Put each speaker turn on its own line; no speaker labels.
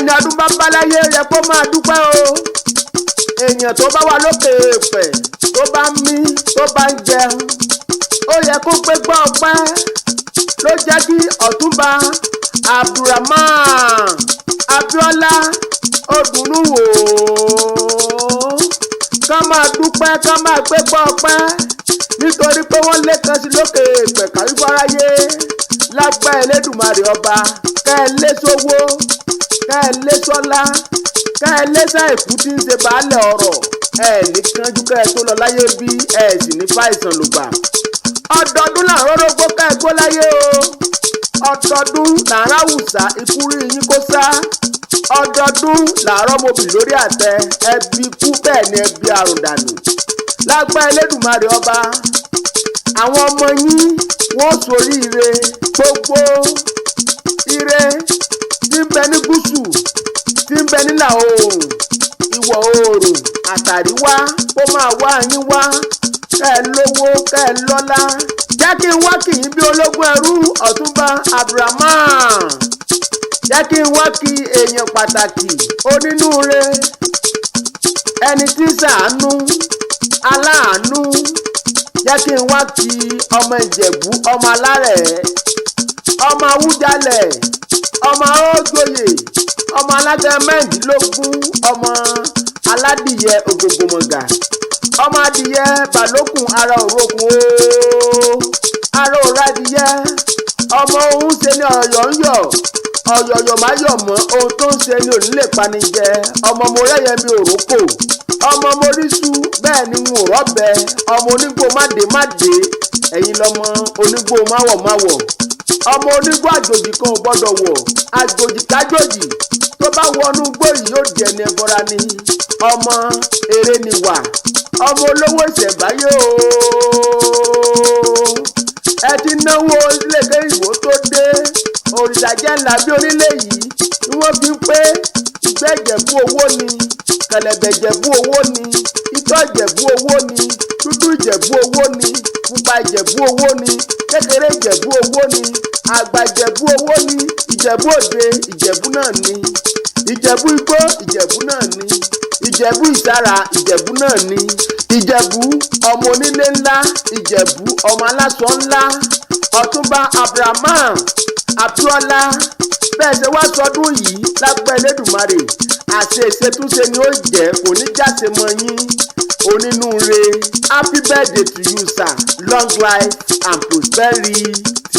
ẹni ọdún bá bá láyé yẹ kó máa dúpẹ́ o. èèyàn tó bá wà lókè èèpẹ̀ tó bá ń mí tó bá ń jẹun ó yẹ kó gbégbá ọpẹ́ ló jẹ́ kí ọ̀túnba Abdulrahman Abíọ́lá Odùnúwò ká máa dúpẹ́ ká máa gbégbá ọpẹ́ nítorí pé wọ́n lẹ́kan sí lókè èèpẹ̀ kárí fáráyé lágbá Elédùmarè ọba ká ẹ lé sówó ká ẹ lé sọ́lá ká ẹ lé sáìkú tí ń ṣe baálẹ̀ ọ̀rọ̀ ẹ ní kánjú ká ẹ tó lọ láyé bí ẹ sì ní fàìsàn lùgbà. ọdọọdún làárọ̀ rógbó ká ẹ gbó láyé o. ọdọọdún làárọ̀ àwùsá ikú rí yín kó sá. ọdọọdún làárọ̀ mobì lórí àtẹ ẹbí kú bẹ́ẹ̀ ni ẹbí àrùn dànù. lágbá Elédùmarè ọba àwọn ọmọ yín wọ́n ṣoríire gbogbo ire tí ń bẹ ní gúúsù tí ń bẹ nílà oòrùn ìwọ̀ oòrùn àtàríwá kó máa wá yín wá kẹ́ ẹ lówó kẹ́ ẹ lọ́lá. jẹ́ kí n wá kì í bí ológun ẹrú ọ̀túnba Abdulrahman. jẹ́ kí n wá kí èèyàn pàtàkì onínúure ẹni tí ń ṣàánú aláàánú. jẹ́ kí n wá kí ọmọ ìjẹ̀bú ọmọ alárẹ̀ ọmọ awújalẹ̀ ọmọ arójoyè ọmọ alága mẹ́rìndínlógún ọmọ aládìyẹ ògògòmọ̀gà ọmọ adìyẹ balókun ara òrokun ooo ara òradìyẹ ọmọ òun ṣe ni ọ̀yọ̀ ń yọ̀ ọ̀yọ̀yọ̀ má yọ̀ mọ́ ohun tó ń ṣe ni òní lè pani jẹ ọmọ mo rẹ́yẹmí òrókò ọmọ mo ríṣu bẹ́ẹ̀ ni n ò rọ́bẹ ọmọ onígbò mádé ẹ̀yin lọmọ onígbò máwọ̀máwọ̀ ọmọ onígbò àjòjì kan ò gbọ́dọ̀ wọ̀ àjòjì kájòjì tó bá wọnú igbó yìí yóò di ẹni ẹbọra ni ọmọ eré ni wà ọmọ olówó ìṣẹ̀báyé ooo ẹ ti náwó iléeké ìwò tó dé òrìṣà jẹ́ ńlá bí onílé yìí ni wọ́n fi ń pé ìgbẹ́ ìjẹ̀bú owó ni kẹ̀lẹ̀bẹ̀ ìjẹ̀bú owó ni itọ́ ìjẹ̀bú owó ni dúdú ìjẹ̀bú owó ni pupa ìjẹ̀bú owó ni kékeré ìjẹ̀bú owó ni àgbà ìjẹ̀bú owó ni ìjẹ̀bú òde ìjẹ̀bú náà ni ìjẹ̀bú igbó ìjẹ̀bú náà ni ìjẹ̀bú ìsára ìjẹ̀bú náà ni ìjẹ̀bú ọmọ onílé ńlá ìjẹ̀bú ọmọ aláṣọ ńlá ọ̀túnba Abdulrahman Abíọ́lá bẹ́ẹ̀ ṣe wá sọdún yìí lágbá Elédùmarè àṣẹ ìṣètúnṣe ni ó jẹ́ kò ní jáse mọ́ yín onínúure. Happy birthday to you sir, long life and prosperity.